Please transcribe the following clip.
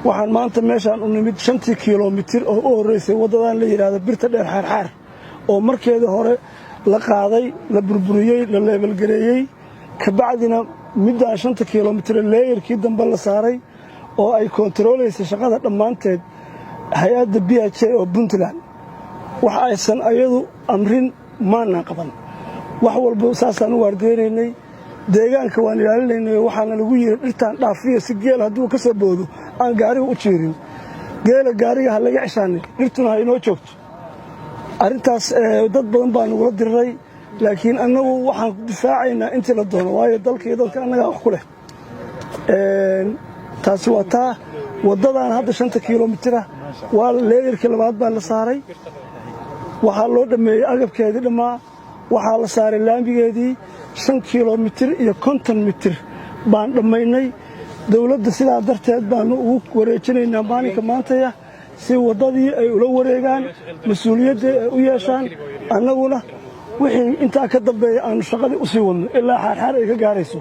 waxaan maanta meeshaan u nimid 5 kiiloomitir oo u horeysay wadadan la yiraahdo birta dheer xarxar oo markeeda hore la qaaday la burburiyay la level gareeyay ka bacdina midaan 5 kiiloomitir leeyarkii dambe la saaray oo ay kontroolayso shaqada dhamaanteed hay'adda BHA oo Puntland waxa aysan ayadu amrin maana qaban wax walba saasaan u waardeynay deegaanka waan ilaalinaynay waxaana lagu yiri dhirtaan dhaafiyo si geel haduu ka soo boodo aan gaariga u jeerin geela gaariga ha laga cishaanay dhirtuna ha inoo joogto arintaas dad badan baan ugu diray laakiin anagu waxaan ku difaacaynaa inta la doono waayo dalka dadka anaga wax ku leh taasi waa taa wadadan hadda 5 kiiloomitir waa leeyarkii labaad baa la saaray waxa loo dhameeyay agabkeedii dhamaa waxa la saaray laambigeedii 5 kiiloomitir iyo 50 mitir baan dhamaynay dawladda sidaa darteed baan ugu wareejinaynaa maalinka maanta si wadadii ay ula wareegaan mas'uuliyadda ay u yeeshaan annaguna wixii inta ka dambeeyay aan shaqadii u sii wadno ilaa xarxar ay ka gaarayso